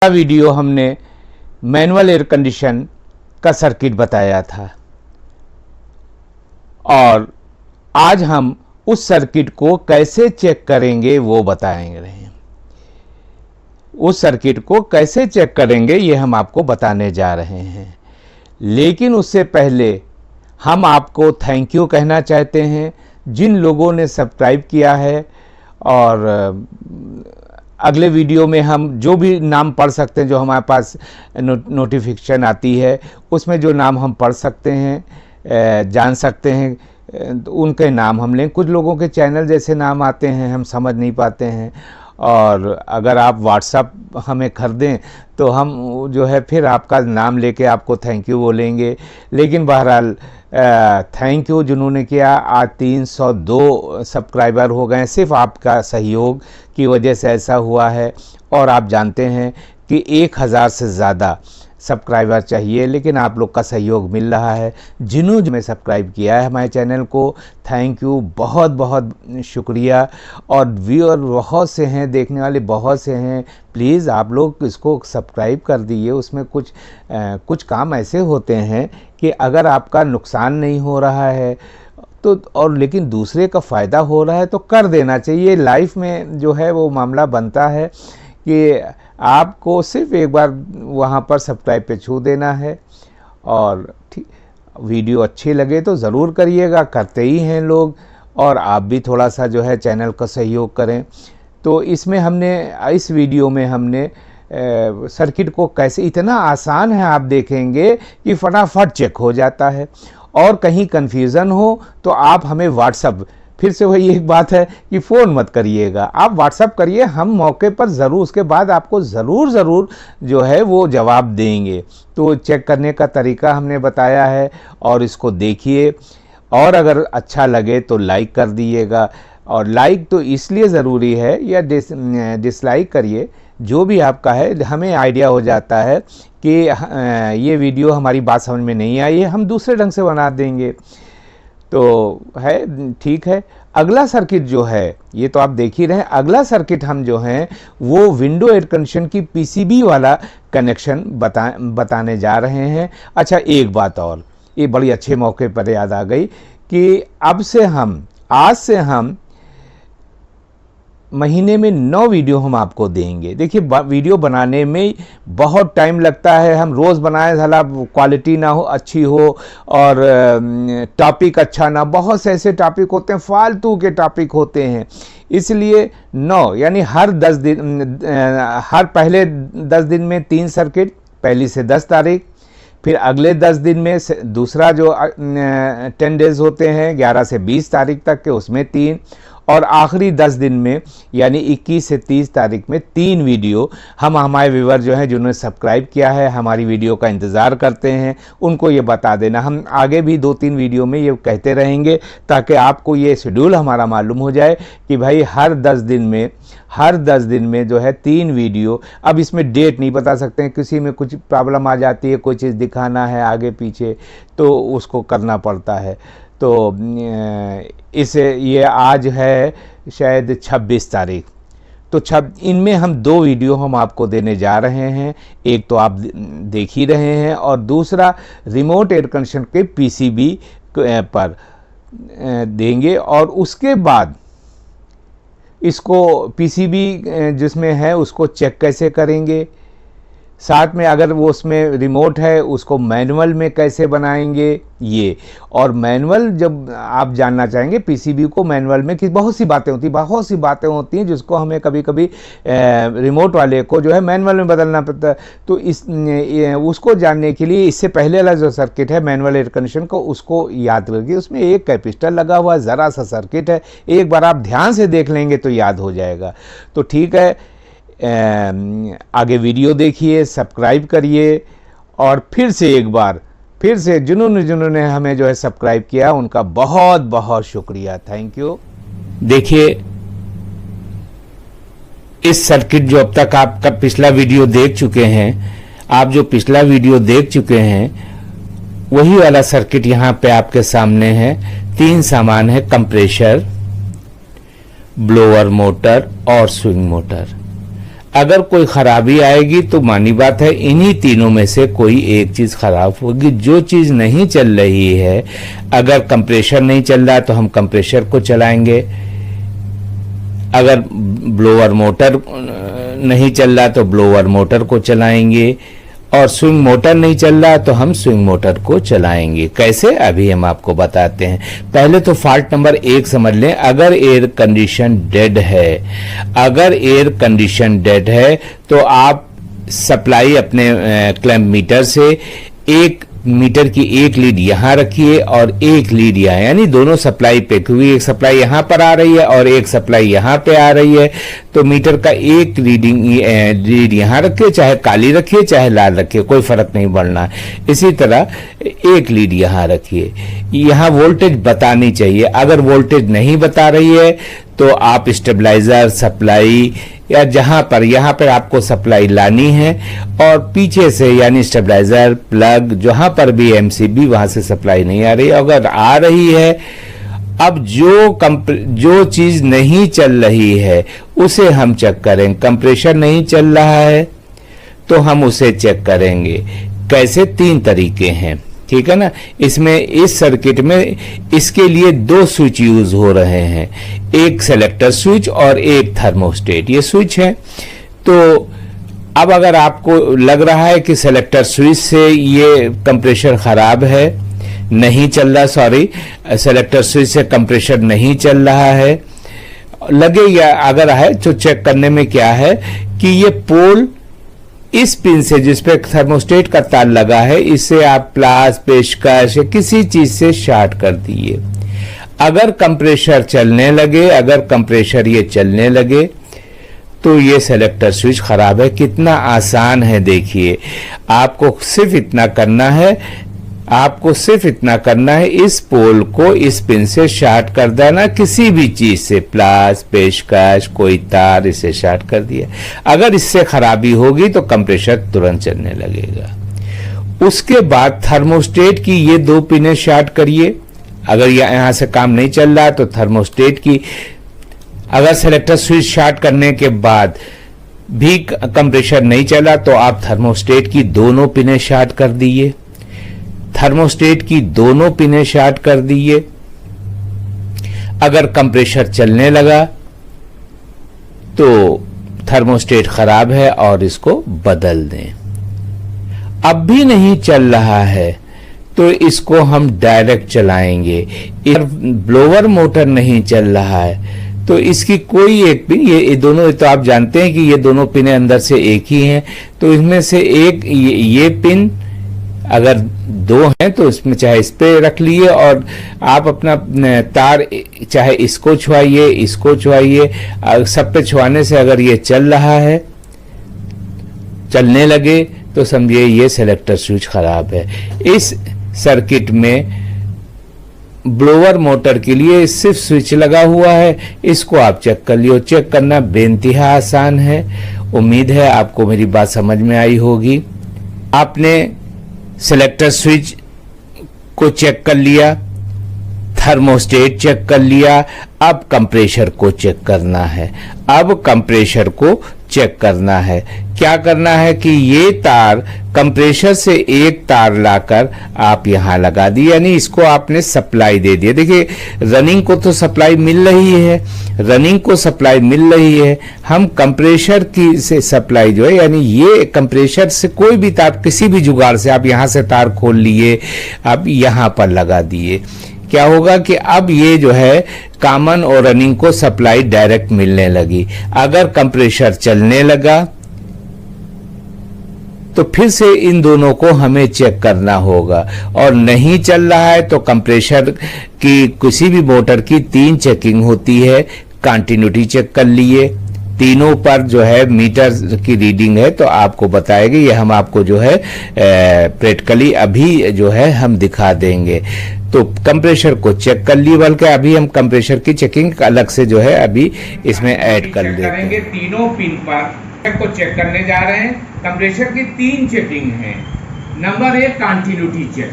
Video हमने manual air condition का circuit बताया था और आज हम उस सर्किट को कैसे चेक करेंगे वो बताएंगे। उस सर्किट को कैसे चेक करेंगे ये हम आपको बताने जा रहे हैं, लेकिन उससे पहले हम आपको थैंक यू कहना चाहते हैं जिन लोगों ने सब्सक्राइब किया है। और अगले वीडियो में हम जो भी नाम पढ़ सकते हैं, जो हमारे पास नोटिफिकेशन आती है उसमें जो नाम हम पढ़ सकते हैं, जान सकते हैं, तो उनके नाम हम लें। कुछ लोगों के चैनल जैसे नाम आते हैं हम समझ नहीं पाते हैं, और अगर आप व्हाट्सएप हमें कर दें तो हम जो है फिर आपका नाम लेके आपको थैंक यू बोलेंगे। लेकिन बहरहाल थैंक यू जिन्होंने किया। आज 302 सब्सक्राइबर हो गए, सिर्फ आपका सहयोग की वजह से ऐसा हुआ है। और आप जानते हैं कि 1000 से ज़्यादा सब्सक्राइबर चाहिए, लेकिन आप लोग का सहयोग मिल रहा है। जिन्होंने सब्सक्राइब किया है हमारे चैनल को, थैंक यू, बहुत बहुत शुक्रिया। और व्यूअर बहुत से हैं, देखने वाले बहुत से हैं, प्लीज़ आप लोग इसको सब्सक्राइब कर दीजिए। उसमें कुछ काम ऐसे होते हैं कि अगर आपका नुकसान नहीं हो रहा है तो, और लेकिन दूसरे का फ़ायदा हो रहा है तो कर देना चाहिए। लाइफ में जो है वो मामला बनता है कि आपको सिर्फ एक बार वहाँ पर सब्सक्राइब पे छू देना है। और ठीक, वीडियो अच्छी लगे तो ज़रूर करिएगा, करते ही हैं लोग। और आप भी थोड़ा सा जो है चैनल का सहयोग करें। तो इसमें इस वीडियो में हमने सर्किट को कैसे, इतना आसान है आप देखेंगे कि फटाफट चेक हो जाता है। और कहीं कन्फ्यूज़न हो तो आप हमें व्हाट्सअप, फिर से वही एक बात है कि फ़ोन मत करिएगा, आप व्हाट्सअप करिए, हम मौके पर ज़रूर उसके बाद आपको ज़रूर जो है वो जवाब देंगे। तो चेक करने का तरीका हमने बताया है और इसको देखिए। और अगर अच्छा लगे तो लाइक कर दीजिएगा। और लाइक तो इसलिए ज़रूरी है, या डिसलाइक करिए, जो भी आपका है, हमें आइडिया हो जाता है कि ये वीडियो हमारी बात समझ में नहीं आई है, हम दूसरे ढंग से बना देंगे। तो है, ठीक है। अगला सर्किट जो है ये तो आप देख ही रहे हैं। अगला सर्किट हम जो हैं वो विंडो एयर कंडीशन की पीसीबी वाला कनेक्शन बताने जा रहे हैं। अच्छा, एक बात और, ये बड़ी अच्छे मौके पर याद आ गई कि आज से हम महीने में 9 वीडियो हम आपको देंगे। देखिए, वीडियो बनाने में बहुत टाइम लगता है। हम रोज़ बनाए, साला क्वालिटी ना हो, अच्छी हो, और टॉपिक अच्छा ना, बहुत से ऐसे टॉपिक होते हैं, फालतू के टॉपिक होते हैं। इसलिए 9 यानी हर पहले 10 दिन में 3 सर्किट, पहली से 10 तारीख, फिर अगले 10 दिन में दूसरा जो 10 डेज़ होते हैं 11 से 20 तारीख तक के, उसमें 3, और आखिरी 10 दिन में यानी 21 से 30 तारीख में 3 वीडियो हम हमारे व्यूअर जो हैं जिन्होंने सब्सक्राइब किया है, हमारी वीडियो का इंतज़ार करते हैं, उनको ये बता देना। हम आगे भी 2-3 वीडियो में ये कहते रहेंगे ताकि आपको ये शेड्यूल हमारा मालूम हो जाए कि भाई हर 10 दिन में जो है 3 वीडियो। अब इसमें डेट नहीं बता सकते हैं, किसी में कुछ प्रॉब्लम आ जाती है, कोई चीज़ दिखाना है आगे पीछे तो उसको करना पड़ता है। तो ये आज है शायद 26 तारीख, तो इनमें हम 2 वीडियो हम आपको देने जा रहे हैं। एक तो आप देख ही रहे हैं, और दूसरा रिमोट एयर कंडीशन के पीसीबी पर देंगे। और उसके बाद इसको पीसीबी जिसमें है उसको चेक कैसे करेंगे, साथ में अगर वो उसमें रिमोट है उसको मैनुअल में कैसे बनाएंगे ये। और मैनुअल जब आप जानना चाहेंगे पीसीबी को मैनुअल में, कि बहुत सी बातें होती हैं जिसको हमें कभी कभी रिमोट वाले को जो है मैनुअल में बदलना पड़ता है। तो उसको जानने के लिए इससे पहले वाला जो सर्किट है मैनुअल एयर कंडीशन को, उसको याद रखिए। उसमें एक कैपेसिटर लगा हुआ ज़रा सा सर्किट है, एक बार आप ध्यान से देख लेंगे तो याद हो जाएगा। तो ठीक है, आगे वीडियो देखिए, सब्सक्राइब करिए। और फिर से एक बार जिन्होंने हमें जो है सब्सक्राइब किया उनका बहुत बहुत शुक्रिया, थैंक यू। देखिए, इस सर्किट जो अब तक आपका पिछला वीडियो देख चुके हैं, वही वाला सर्किट यहाँ पे आपके सामने है। 3 सामान है, कंप्रेसर, ब्लोअर मोटर और स्विंग मोटर। अगर कोई खराबी आएगी तो मानी बात है इन्हीं तीनों में से कोई एक चीज खराब होगी। जो चीज नहीं चल रही है, अगर कंप्रेशर नहीं चल रहा है तो हम कंप्रेशर को चलाएंगे, अगर ब्लोअर मोटर नहीं चल रहा तो ब्लोअर मोटर को चलाएंगे, और स्विंग मोटर नहीं चल रहा तो हम स्विंग मोटर को चलाएंगे। कैसे, अभी हम आपको बताते हैं। पहले तो फॉल्ट नंबर 1 समझ लें। अगर एयर कंडीशन डेड है, अगर एयर कंडीशन डेड है तो आप सप्लाई अपने क्लैंप मीटर से 1 मीटर की एक लीड यहाँ रखिए और एक लीड यहाँ, यानी दोनों सप्लाई पे, क्योंकि एक सप्लाई यहाँ पर आ रही है और एक सप्लाई यहाँ पे आ रही है, तो मीटर का एक लीड यहाँ रखिए, चाहे काली रखिए चाहे लाल रखिए, कोई फर्क नहीं पड़ना। इसी तरह एक लीड यहाँ रखिए। यहाँ वोल्टेज बतानी चाहिए। अगर वोल्टेज नहीं बता रही है तो आप स्टेबलाइजर, सप्लाई या यहाँ पर आपको सप्लाई लानी है और पीछे से यानी स्टेबलाइजर, प्लग, जहां पर भी एमसीबी वहां से सप्लाई नहीं आ रही। अगर आ रही है, अब जो चीज नहीं चल रही है उसे हम चेक करें। कंप्रेशर नहीं चल रहा है तो हम उसे चेक करेंगे। कैसे, 3 तरीके हैं, ठीक है ना। इसमें इस सर्किट में इसके लिए 2 स्विच यूज हो रहे हैं, एक सेलेक्टर स्विच और एक थर्मोस्टेट, ये स्विच है। तो अब अगर आपको लग रहा है कि सेलेक्टर स्विच से ये कंप्रेशर खराब है, नहीं चल रहा, सॉरी, सेलेक्टर स्विच से कंप्रेशर नहीं चल रहा है, लगे या अगर है तो चेक करने में क्या है कि ये पोल इस पिन से जिस पे थर्मोस्टेट का तार लगा है, इसे आप प्लास, पेशकश या किसी चीज से शॉर्ट कर दिए। अगर कंप्रेशर चलने लगे, अगर कंप्रेशर ये चलने लगे तो ये सेलेक्टर स्विच खराब है। कितना आसान है देखिए। आपको सिर्फ इतना करना है, इस पोल को इस पिन से शॉर्ट कर देना, किसी भी चीज से, प्लास, पेशकश, कोई तार, इसे शॉर्ट कर दिया। अगर इससे खराबी होगी तो कंप्रेशर तुरंत चलने लगेगा। उसके बाद थर्मोस्टेट की ये 2 पिनें शॉर्ट करिए। अगर यहां से काम नहीं चल रहा तो थर्मोस्टेट की, अगर सेलेक्टर स्विच शॉर्ट करने के बाद भी कंप्रेशर नहीं चला तो आप थर्मोस्टेट की दोनों पिनें शॉर्ट कर दिए, थर्मोस्टेट की दोनों पिनें शॉर्ट कर दिए। अगर कंप्रेशर चलने लगा तो थर्मोस्टेट खराब है और इसको बदल दें। अब भी नहीं चल रहा है तो इसको हम डायरेक्ट चलाएंगे। ब्लोअर मोटर नहीं चल रहा है तो इसकी कोई एक पिन, ये दोनों, तो आप जानते हैं कि ये दोनों पिनें अंदर से एक ही हैं, तो इसमें से एक ये पिन, अगर 2 हैं तो इसमें चाहे इस पे रख लिए और आप अपना तार चाहे इसको छुआइए, इसको छुआइए, सब पे छुआने से अगर ये चल रहा है, चलने लगे तो समझिए ये सेलेक्टर स्विच खराब है। इस सर्किट में ब्लोअर मोटर के लिए सिर्फ स्विच लगा हुआ है, इसको आप चेक कर लियो। चेक करना बेइंतहा आसान है। उम्मीद है आपको मेरी बात समझ में आई होगी। आपने सेलेक्टर स्विच को चेक कर लिया, थर्मोस्टेट चेक कर लिया, अब कंप्रेशर को चेक करना है। अब कंप्रेशर को चेक करना है। क्या करना है कि ये तार कंप्रेशर से एक तार लाकर आप यहां लगा दी, यानी इसको आपने सप्लाई दे दिया। देखिए रनिंग को तो सप्लाई मिल रही है, रनिंग को सप्लाई मिल रही है। हम कंप्रेशर की से सप्लाई जो है, यानी ये कंप्रेशर से कोई भी तार, किसी भी जुगाड़ से आप यहां से तार खोल लिए, आप यहां पर लगा दिए। क्या होगा कि अब ये जो है कॉमन और रनिंग को सप्लाई डायरेक्ट मिलने लगी। अगर कंप्रेशर चलने लगा तो फिर से इन दोनों को हमें चेक करना होगा, और नहीं चल रहा है तो कंप्रेशर की किसी भी मोटर की 3 चेकिंग होती है। कंटिन्यूटी चेक कर लिए, तीनों पर जो है मीटर की रीडिंग है तो आपको बताएगी। ये हम आपको जो है प्रैक्टिकली अभी जो है हम दिखा देंगे। तो कंप्रेशर को चेक कर लिए, बल्कि अभी हम कंप्रेशर की चेकिंग अलग से जो है अभी इसमें ऐड कर देंगे। तीनों पिन पर को चेक करने जा रहे हैं। कंप्रेशर की 3 चेकिंग है। नंबर 1 कंटिन्यूटी चेक,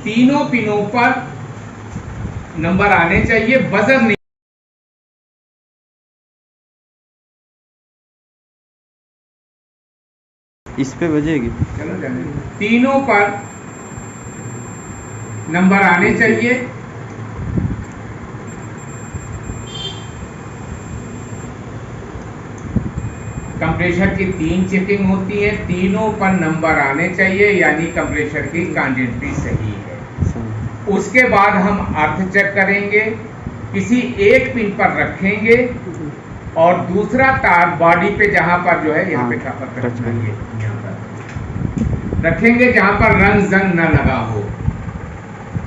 तीनों पिनों पर नंबर आने चाहिए, बजर नहीं इस पे बजेगी। चलो जाने दो। तीनों पर नंबर आने चाहिए। कंप्रेशर की 3 चेकिंग होती है, तीनों पर नंबर आने चाहिए, यानी कंप्रेशर की क्वांटिटी सही है। उसके बाद हम अर्थ चेक करेंगे, किसी एक पिन पर रखेंगे और दूसरा तार बॉडी पे जहां पर जो है यहाँ पे रखेंगे, यहाँ पर रखेंगे जहां पर रंग जंग न लगा हो,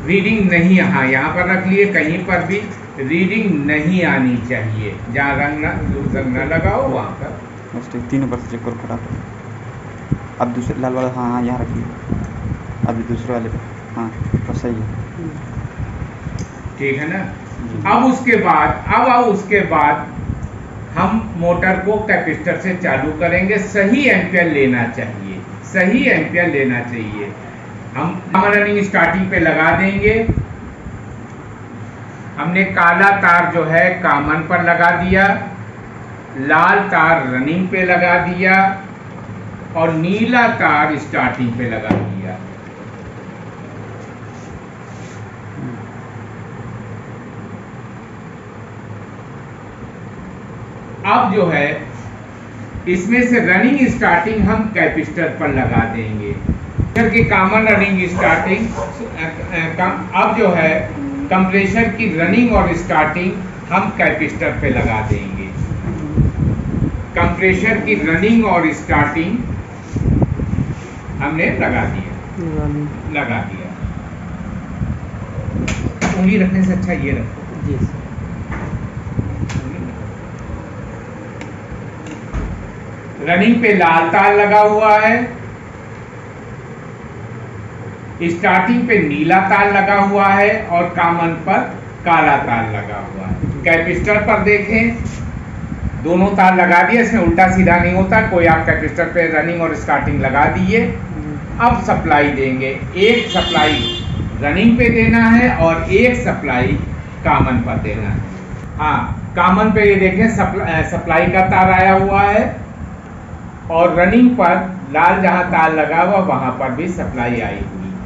रीडिंग नहीं, यहाँ पर रख लिए, कहीं पर भी रीडिंग नहीं आनी चाहिए, जहाँ रंग न लगा हो वहां पर। तीनों पर चेक करो खराब। अब दूसरे लाल वाला, हाँ यहाँ रखिए। अभी दूसरे वाले पे, हाँ तो सही है, ठीक है ना। अब उसके बाद हम मोटर को कैपेसिटर से चालू करेंगे। सही एम्पियर लेना चाहिए, सही एम्पियर लेना चाहिए। हम रनिंग स्टार्टिंग पे लगा देंगे। हमने काला तार जो है कॉमन पर लगा दिया, लाल तार रनिंग पे लगा दिया और नीला तार स्टार्टिंग पे लगा दिया। अब जो है इसमें से रनिंग स्टार्टिंग हम कैपेसिटर पर लगा देंगे, की कॉमन रनिंग स्टार्टिंग। अब जो है कंप्रेसर की रनिंग और स्टार्टिंग हम कैपेसिटर पे लगा देंगे। कंप्रेसर की रनिंग और स्टार्टिंग हमने लगा दिया। उंगली रखने से अच्छा ये रखो। रनिंग पे लाल तार लगा हुआ है, स्टार्टिंग पे नीला तार लगा हुआ है और कॉमन पर काला तार लगा हुआ है। कैपेसिटर पर देखें, दोनों तार लगा दिए, इसमें उल्टा सीधा नहीं होता कोई। आप कैपेसिटर पे रनिंग और स्टार्टिंग लगा दिए। अब सप्लाई देंगे, एक सप्लाई रनिंग पे देना है और एक सप्लाई कॉमन पर देना है। हाँ, कॉमन पे ये देखें सप्लाई का तार आया हुआ है और रनिंग पर लाल जहां तार लगा हुआ वहां पर भी सप्लाई आई हुई है।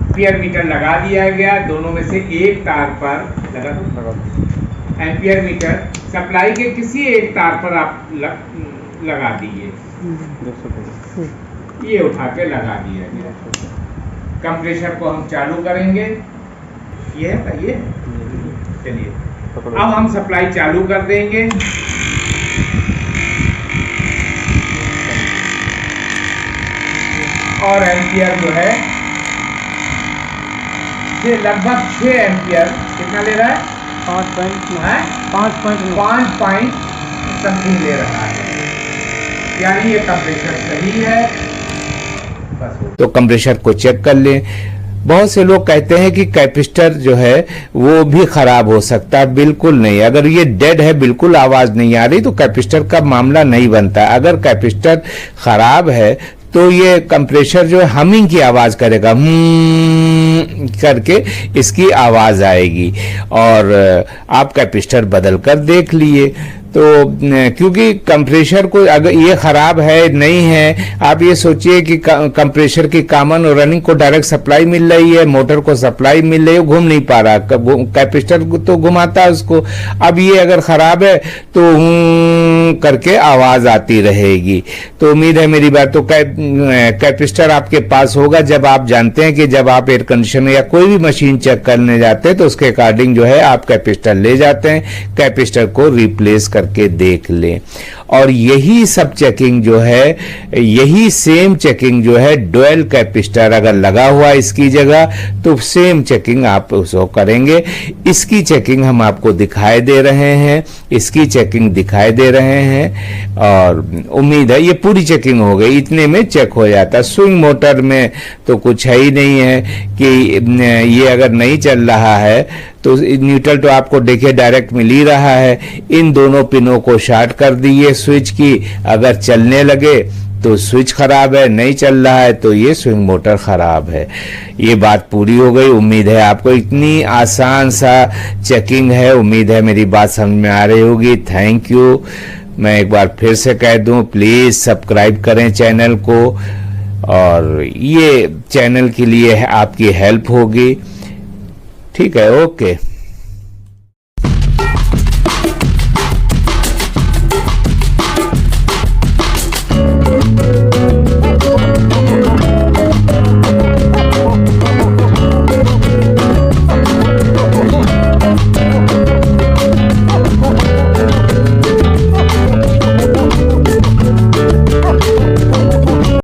एम्पियर मीटर लगा दिया गया, दोनों में से एक तार पर लगा दो। एम्पियर मीटर सप्लाई के किसी एक तार पर आप लगा दिए, ये उठा के लगा दिया गया। कंप्रेसर को हम चालू करेंगे, ये चलिए अब हम सप्लाई चालू कर देंगे। और एम्पियर जो है ये लगभग 6 एम्पियर कितना ले रहा है? 5 पॉइंट समथिंग ले रहा है, यानी ये कंप्रेसर सही है। बस तो कंप्रेसर को चेक कर लें। बहुत से लोग कहते हैं कि कैपेसिटर जो है वो भी खराब हो सकता है। बिल्कुल नहीं, अगर ये डेड है, बिल्कुल आवाज नहीं आ रही, तो कैपेसिटर का मामला नहीं बनता। अगर कैपेसिटर खराब है तो ये कंप्रेसर जो है हमिंग की आवाज करेगा, करके इसकी आवाज आएगी। और आप कैपेसिटर बदल कर देख लिए तो क्योंकि कंप्रेसर को अगर ये खराब है नहीं है, आप ये सोचिए कि कंप्रेसर की कॉमन और रनिंग को डायरेक्ट सप्लाई मिल रही है, मोटर को सप्लाई मिल रही है, घूम नहीं पा रहा, कैपेसिटर तो घुमाता है उसको। अब ये अगर खराब है तो करके आवाज आती रहेगी। तो उम्मीद है मेरी बात, तो कैपेसिटर आपके पास होगा। जब आप जानते हैं कि जब आप एयर कंडीशनर या कोई भी मशीन चेक करने जाते हैं तो उसके अकॉर्डिंग जो है आप कैपेसिटर ले जाते हैं, कैपेसिटर को रिप्लेस करके देख लें। और यही सब चेकिंग जो है, यही सेम चेकिंग जो है डुअल कैपेसिटर अगर लगा हुआ इसकी जगह, तो सेम चेकिंग आप उसको करेंगे। इसकी चेकिंग हम आपको दिखाई दे रहे हैं, इसकी चेकिंग दिखाई दे रहे हैं और उम्मीद है ये पूरी चेकिंग हो गई। इतने में चेक हो जाता है। स्विंग मोटर में तो कुछ है ही नहीं है कि ये अगर नहीं चल रहा है तो न्यूट्रल तो आपको देखिए डायरेक्ट मिल ही रहा है। इन दोनों पिनों को शॉर्ट कर दिए स्विच की, अगर चलने लगे तो स्विच खराब है, नहीं चल रहा है तो ये स्विंग मोटर खराब है। ये बात पूरी हो गई। उम्मीद है आपको इतनी आसान सा चेकिंग है, उम्मीद है मेरी बात समझ में आ रही होगी। Thank you. मैं एक बार फिर से कह दूं, प्लीज सब्सक्राइब करें चैनल को, और ये चैनल के लिए आपकी हेल्प होगी। ठीक है, ओके।